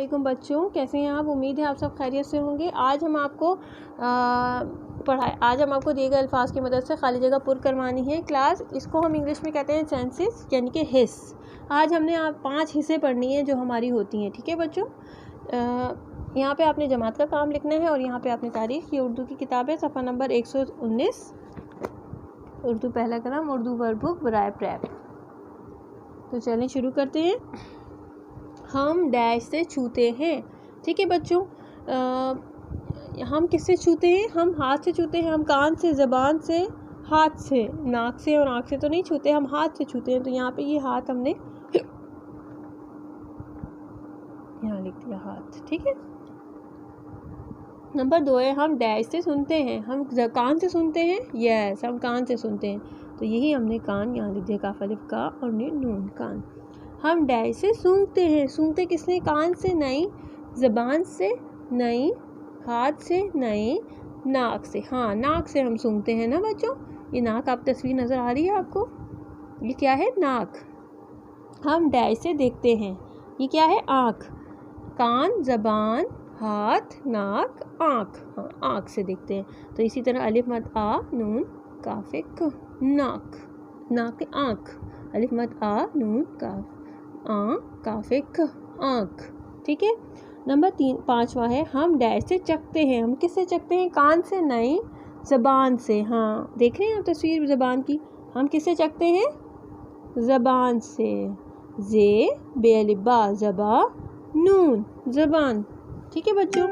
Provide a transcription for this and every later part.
वालेकुम बच्चों, कैसे हैं आप। उम्मीद है आप सब खैरियत से होंगे। आज हम आपको दिए गए अल्फाज की मदद से खाली जगह पुर करवानी है क्लास। इसको हम इंग्लिश में कहते हैं सेंसेस यानी कि हिस्स। आज हमने 5 हिस्से पढ़नी है जो हमारी होती हैं। ठीक है बच्चों, यहाँ पे आपने जमात का काम लिखना है और यहाँ पे आपने तारीख। ये उर्दू की किताब है, सफ़ा नंबर 119, उर्दू पहला कलम, उर्दू वर्ड बुक बराए प्रैप। तो चलें शुरू करते हैं। हम डैश से छूते हैं। ठीक है बच्चों, हम किससे छूते हैं? हम हाथ से छूते हैं। हम कान से, ज़बान से, हाथ से, नाक से और आँख से तो नहीं छूते, हम हाथ से छूते हैं। तो यहाँ पे ये हाथ हमने यहाँ लिख दिया हाथ। ठीक है। नंबर 2 है हम डैश से सुनते हैं। हम कान से सुनते हैं, यस हम कान से सुनते हैं। तो यही हमने कान यहाँ लिख दिया, काफ अलिफ का और नून कान। हम डैश से सूंघते हैं। सूंघते किसने? कान से नहीं, ज़बान से नहीं, हाथ से नहीं, नाक से। हाँ, नाक से हम सूंघते हैं ना बच्चों। ये नाक आप तस्वीर नज़र आ रही है आपको, ये क्या है? नाक। हम डैश से देखते हैं। ये क्या है? आँख। कान, ज़बान, हाथ, नाक, आँख। हाँ, आँख से देखते हैं। तो इसी तरह अलिफ मद आ नून काफे क, नाक, नाक आँख। अलिफ मद आ नून काफ काफे क, आँख। ठीक है। नंबर 5वां है हम डैश से चखते हैं। हम किससे चखते हैं? कान से नहीं, ज़बान से। हाँ, देख रहे हैं आप तस्वीर ज़बान की। हम किससे चखते हैं? ज़बान से। जे बे अलिफ बा, ज़बा नून, ज़बान। ठीक है बच्चों,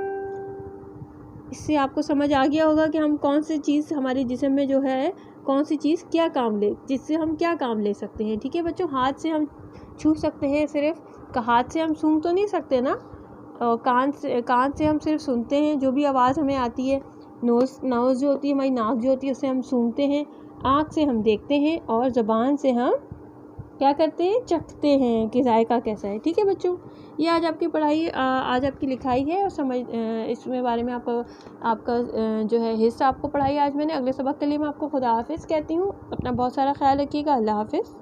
इससे आपको समझ आ गया होगा कि हम कौन सी चीज़ हमारे जिस्म में जो है, कौन सी चीज़ क्या काम जिससे हम क्या काम ले सकते हैं। ठीक है बच्चों, हाथ से हम छू सकते हैं सिर्फ, हाथ से हम सूंघ तो नहीं सकते ना। और कान से हम सिर्फ सुनते हैं, जो भी आवाज़ हमें आती है। नोज़ जो होती है, हमारी नाक जो होती है, उससे हम सूंघते हैं। आँख से हम देखते हैं और ज़बान से हम क्या करते हैं? चखते हैं कि जायका कैसा है। ठीक है बच्चों, ये आज आपकी पढ़ाई, आज आपकी लिखाई है और समझ इसमें बारे में आपका जो है हिस्सा आपको पढ़ाई आज मैंने। अगले सबक के लिए मैं आपको खुदा हाफिज़ कहती हूँ। अपना बहुत सारा ख्याल रखिएगा। अल्लाह हाफिज़।